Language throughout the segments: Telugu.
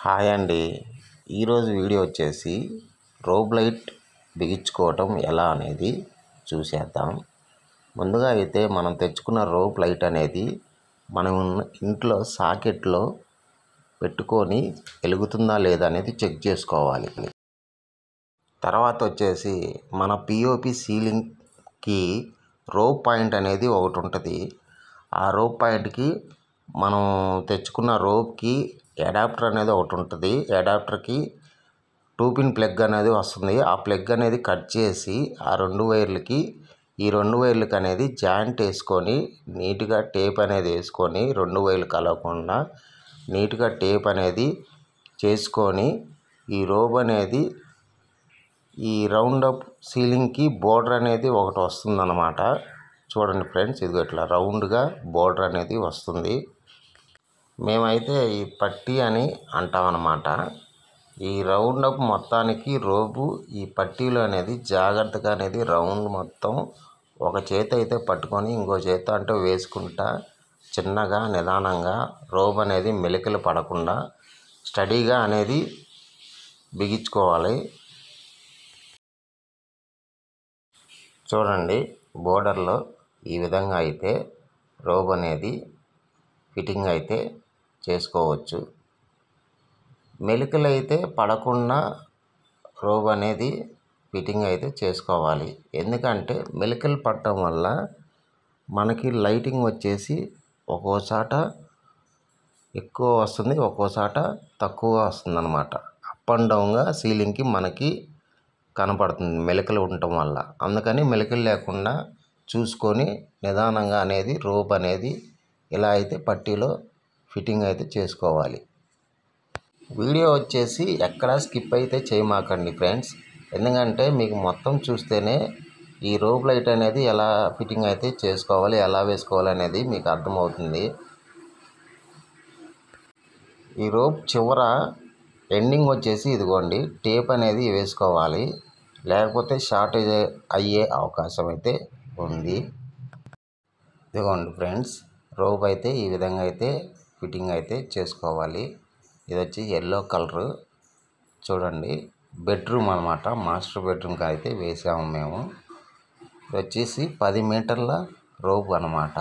హాయ్ అండి. ఈరోజు వీడియో వచ్చేసి రోప్ లైట్ బిగించుకోవటం ఎలా అనేది చూసేద్దాం. ముందుగా అయితే మనం తెచ్చుకున్న రోప్ లైట్ అనేది మనం ఇంట్లో సాకెట్లో పెట్టుకొని వెలుగుతుందా లేదా అనేది చెక్ చేసుకోవాలి. తర్వాత వచ్చేసి మన పిఓపి సీలింగ్కి రోప్ పాయింట్ అనేది ఒకటి ఉంటుంది. ఆ రోప్ పాయింట్కి మనం తెచ్చుకున్న రోప్కి అడాప్టర్ అనేది ఒకటి ఉంటుంది. అడాప్టర్కి 2 పిన్ ప్లగ్ అనేది వస్తుంది. ఆ ప్లగ్ అనేది కట్ చేసి ఆ 2 వైర్లకి ఈ 2 వైర్లకి అనేది జాయింట్ వేసుకొని నీట్గా టేప్ అనేది వేసుకొని 2 వైర్లు కలవకుండా నీట్గా టేప్ అనేది చేసుకొని ఈ రోప్ అనేది ఈ రౌండ్ అప్ సీలింగ్కి బోర్డర్ అనేది ఒకటి వస్తుందన్నమాట. చూడండి ఫ్రెండ్స్, ఇది ఇట్లా రౌండ్గా బోర్డర్ అనేది వస్తుంది. మేమైతే ఈ పట్టీ అని అంటామన్నమాట. ఈ రౌండ్ అప్ మొత్తానికి రోపు ఈ పట్టీలు అనేది జాగ్రత్తగా అనేది రౌండ్ మొత్తం ఒక చేతి అయితే పట్టుకొని ఇంకో చేతి అంటే వేసుకుంటా చిన్నగా నిదానంగా రోప్ అనేది మెలికలు పడకుండా స్టడీగా అనేది బిగించుకోవాలి. చూడండి, బోర్డర్లో ఈ విధంగా అయితే రోప్ అనేది ఫిట్టింగ్ అయితే చేసుకోవచ్చు. మెలికలు అయితే పడకుండా రోప్ అనేది ఫిట్టింగ్ అయితే చేసుకోవాలి. ఎందుకంటే మెలికలు పడటం వల్ల మనకి లైటింగ్ వచ్చేసి ఒక్కోసాట ఎక్కువ వస్తుంది, ఒక్కోసాట తక్కువ వస్తుంది అన్నమాట. అప్ అండ్ డౌన్గా సీలింగ్కి మనకి కనపడుతుంది మెలికలు ఉండటం వల్ల. అందుకని మెలికలు లేకుండా చూసుకొని నిదానంగా అనేది రోప్ అనేది ఇలా అయితే పట్టీలో ఫిట్టింగ్ అయితే చేసుకోవాలి. వీడియో వచ్చేసి ఎక్కడా స్కిప్ అయితే చేయమాకండి ఫ్రెండ్స్. ఎందుకంటే మీకు మొత్తం చూస్తేనే ఈ రోప్ లైట్ అనేది ఎలా ఫిట్టింగ్ అయితే చేసుకోవాలి, ఎలా వేసుకోవాలి అనేది మీకు అర్థమవుతుంది. ఈ రోప్ చివర ఎండింగ్ వచ్చేసి ఇదిగోండి టేప్ అనేది వేసుకోవాలి, లేకపోతే షార్టేజ్ అయ్యే అవకాశం అయితే ఉంది. ఇదిగోండి ఫ్రెండ్స్, రోప్ అయితే ఈ విధంగా అయితే ఫిట్టింగ్ అయితే చేసుకోవాలి. ఇది వచ్చి ఎల్లో కలరు. చూడండి, బెడ్రూమ్ అనమాట, మాస్టర్ బెడ్రూమ్కి అయితే వేసాము మేము. ఇది వచ్చేసి 10 మీటర్ల రోప్ అనమాట.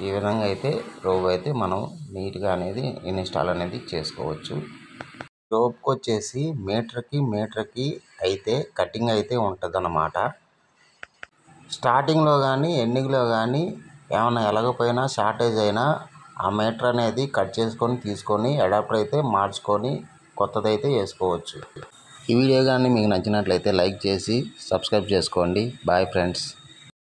ఈ విధంగా అయితే రోప్ అయితే మనం నీట్గా అనేది ఇన్స్టాల్ అనేది చేసుకోవచ్చు. రోప్కి వచ్చేసి మీటర్కి అయితే కటింగ్ అయితే ఉంటుంది అన్నమాట. స్టార్టింగ్లో కానీ ఎండింగ్లో కానీ ఏమైనా ఎలాగపోయినా షార్టేజ్ అయినా ఆ మీటర్ అనేది కట్ చేసుకొని తీసుకొని అడాప్టర్ అయితే మార్చుకొని కొత్తదైతే వేసుకోవచ్చు. ఈ వీడియో కానీ మీకు నచ్చినట్లయితే లైక్ చేసి సబ్స్క్రైబ్ చేసుకోండి. Bye friends.